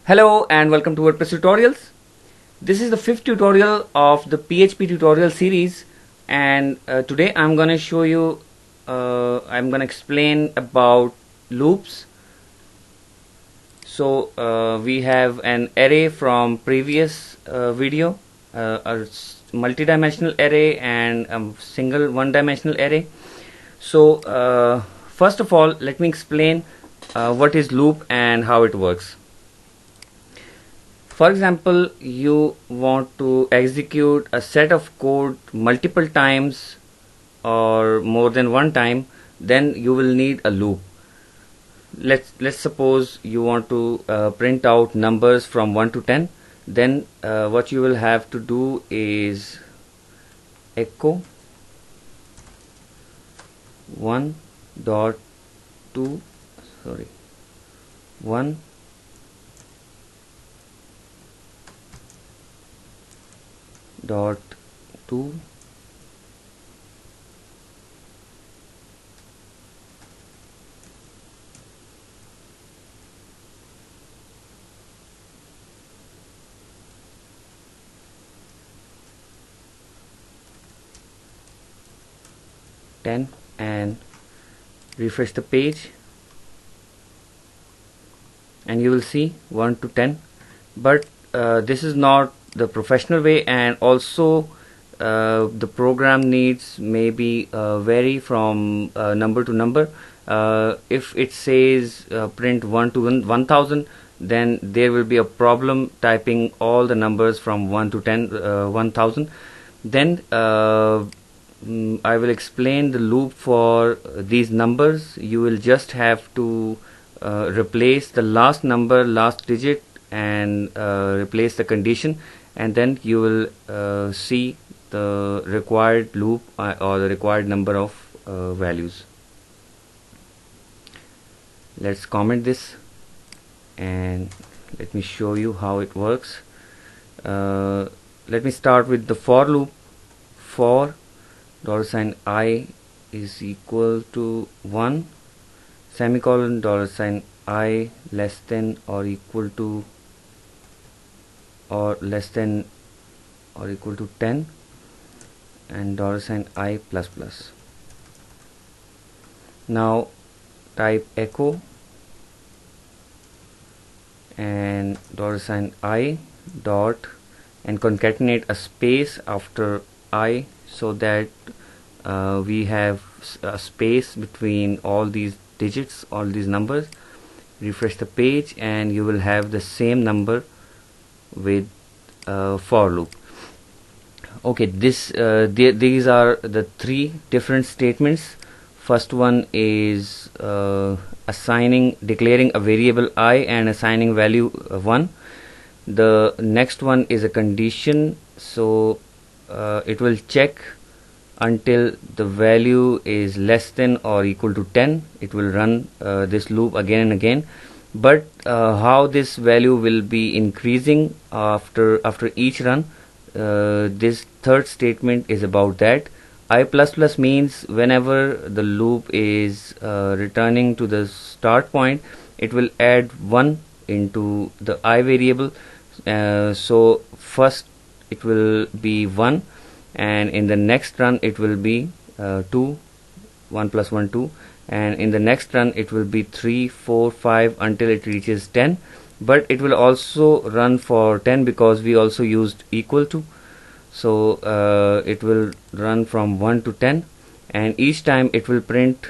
Hello and welcome to WordPress tutorials. This is the fifth tutorial of the PHP tutorial series, and today I'm going to show you I'm going to explain about loops. So we have an array from previous video, a multi-dimensional array and a single one-dimensional array. So first of all, let me explain what is loop and how it works. For example, you want to execute a set of code multiple times or more than one time, then you will need a loop. Let's suppose you want to print out numbers from 1 to 10. Then what you will have to do is echo 1 dot 2 10 and refresh the page, and you will see 1 to 10. But this is not the professional way, and also the program needs maybe vary from number to number. If it says print 1 to 1000, then there will be a problem typing all the numbers from 1 to 1000. Then I will explain the loop for these numbers. You will just have to replace the last number, last digit, and replace the condition, and then you will see the required loop or the required number of values. Let's comment this and let me show you how it works. Let me start with the for loop. For $i is equal to 1, semicolon, $i less than or equal to less than or equal to 10, and $i plus plus. Now type echo and $i dot and concatenate a space after I, so that we have a space between all these digits, all these numbers. Refresh the page and you will have the same number with for loop. Okay, these are the three different statements. First one is declaring a variable I and assigning value 1. The next one is a condition, so it will check until the value is less than or equal to 10. It will run this loop again and again. But how this value will be increasing after each run, this third statement is about that. I plus plus means whenever the loop is returning to the start point, it will add 1 into the I variable. So first it will be 1, and in the next run it will be 2, 1 plus 1 2, and in the next run it will be 3 4 5 until it reaches 10. But it will also run for 10 because we also used equal to, so it will run from 1 to 10, and each time it will print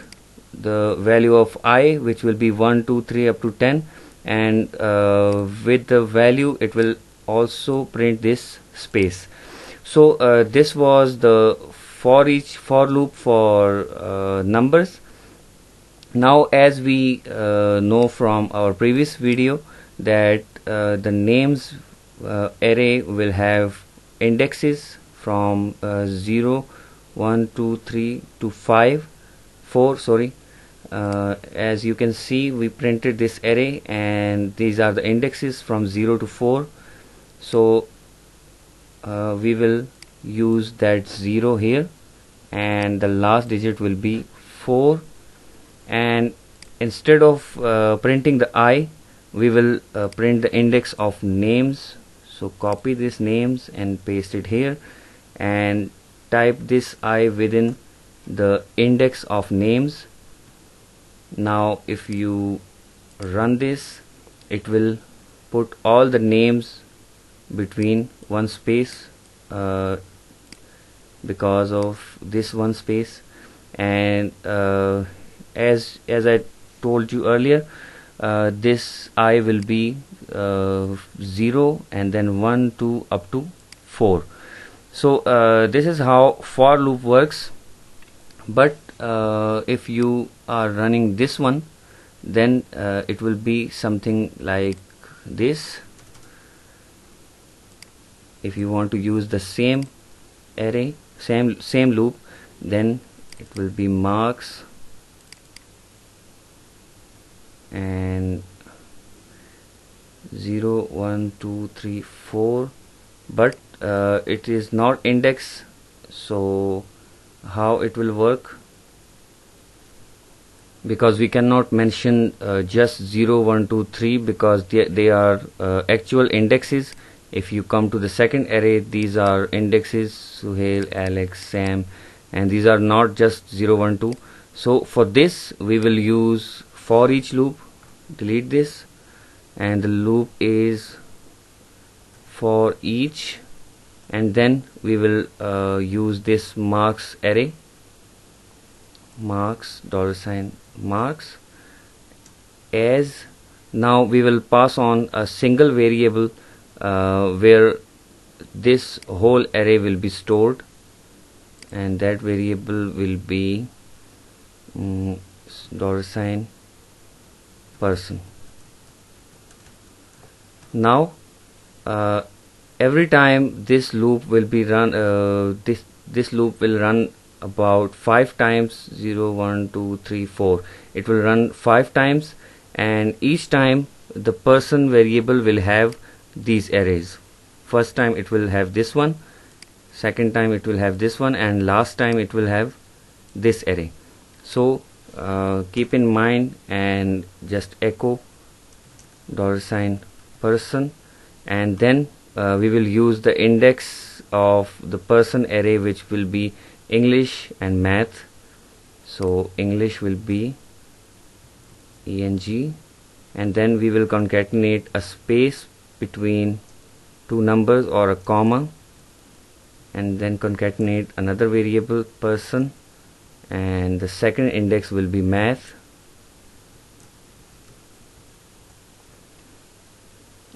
the value of I, which will be 1 2 3 up to 10, and with the value it will also print this space. So this was the for loop for numbers. Now, as we know from our previous video, that the names array will have indexes from 0 1 2 3 to 4. As you can see, we printed this array, and these are the indexes from 0 to 4. So we will use that 0 here, and the last digit will be 4, and instead of printing the I, we will print the index of names. So copy these names and paste it here, and type this I within the index of names. Now if you run this, it will put all the names between one space because of this one space. And as I told you earlier, this I will be 0 and then 1, 2 up to 4. So this is how for loop works. But if you are running this one, then it will be something like this. If you want to use the same array, same loop, then it will be marks and 0, 1, 2, 3, 4, but it is not index. So how it will work, because we cannot mention just 0, 1, 2, 3 because they are actual indexes. If you come to the second array, these are indexes: Suhail, Alex, Sam, and these are not just 0, 1, 2. So for this we will use for each loop. Delete this, and the loop is for each, and then we will use this marks array, marks $marks, as now we will pass on a single variable where this whole array will be stored, and that variable will be $person. Now every time this loop will be run, this loop will run about 5 times. 0, 1, 2, 3, 4. It will run 5 times, and each time the person variable will have these arrays. First time it will have this one, second time it will have this one, and last time it will have this array. So keep in mind and just echo $person, and then we will use the index of the person array, which will be English and math. So English will be ENG, and then we will concatenate a space between two numbers or a comma, and then concatenate another variable person, and the second index will be math,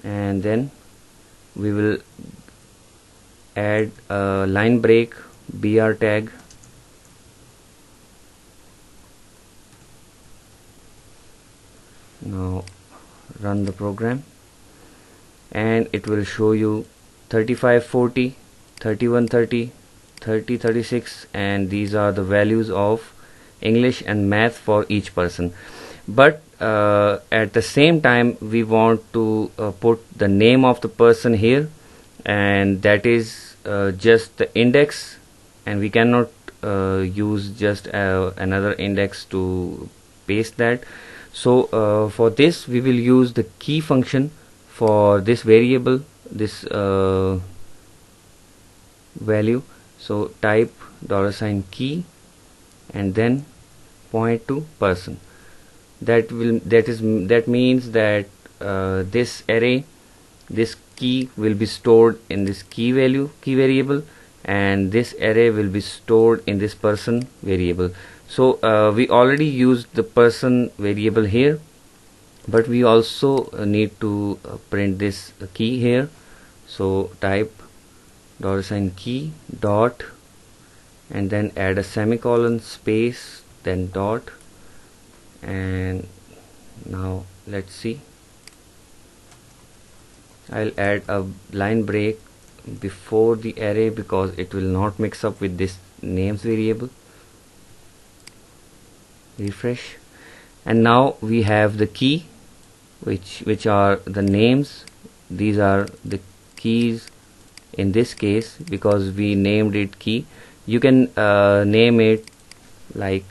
and then we will add a line break BR tag. Now run the program, and it will show you 35, 40, 31, 30, 30, 36, and these are the values of English and math for each person. But at the same time we want to put the name of the person here, and that is just the index, and we cannot use just another index to paste that. So for this we will use the key function for this variable, this value. So type $key and then point to person. That means that this array, this key will be stored in this key variable, and this array will be stored in this person variable. So we already used the person variable here, but we also need to print this key here. So type $key dot, and then add a semicolon, space, then dot, and now let's see, I'll add a line break before the array because it will not mix up with this names variable. Refresh, and now we have the key, which are the names. These are the keys in this case because we named it key. You can name it like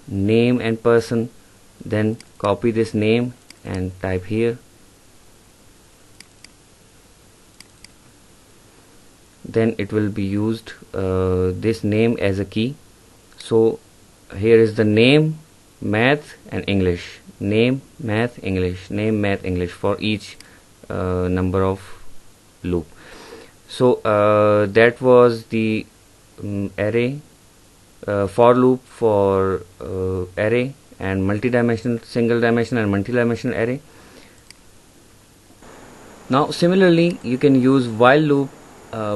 name and person, then copy this name and type here. Then it will be used this name as a key. So here is the name, math and English, name, math, English, name, math, English for each number of loop. So that was the array for loop for array and multi-dimensional, single dimensional and multi-dimensional array. Now similarly you can use while loop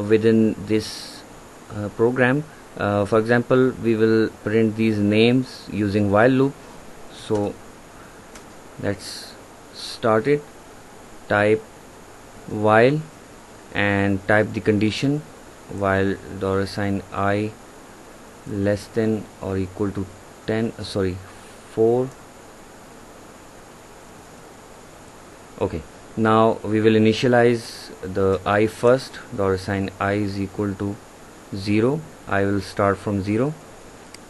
within this program. For example, we will print these names using while loop. So let's start it. Type while and type the condition while $i less than or equal to 4. Okay, now we will initialize the I first. $i is equal to 0. I will start from 0,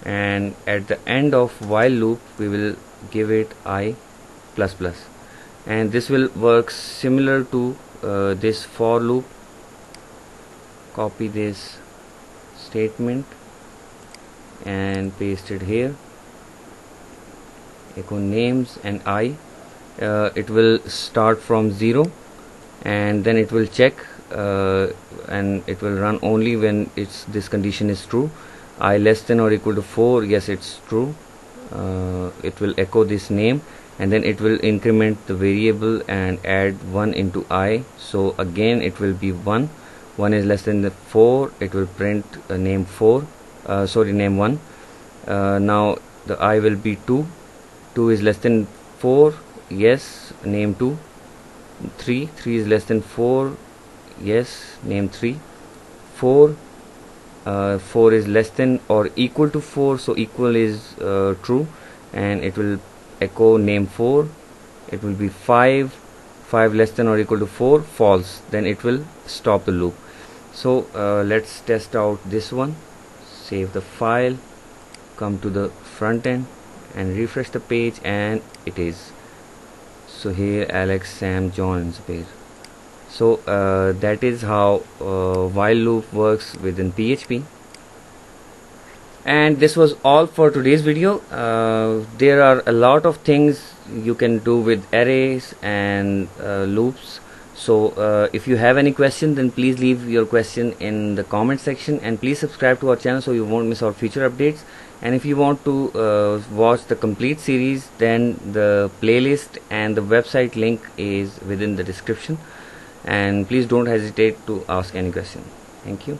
and at the end of while loop we will give it I plus plus, and this will work similar to this for loop. Copy this statement and paste it here. Echo names and I. It will start from 0 and then it will check and it will run only when this condition is true. I less than or equal to 4, yes, it's true. It will echo this name and then it will increment the variable and add 1 into I. So again it will be 1. 1 is less than the 4, it will print name 4, name 1. Now the I will be 2. 2 is less than 4, yes, name 2. 3 is less than 4, yes, name 3. 4 is less than or equal to 4, so equal is true, and it will echo name 4. It will be 5 less than or equal to 4, false, then it will stop the loop. So let's test out this one. Save the file, come to the front end and refresh the page, and it is. So here Alex, Sam, John and Zubair. So that is how while loop works within PHP. And this was all for today's video. There are a lot of things you can do with arrays and loops. So if you have any question, then please leave your question in the comment section, and please subscribe to our channel so you won't miss our future updates. And if you want to watch the complete series, then the playlist and the website link is within the description, and please don't hesitate to ask any question. Thank you.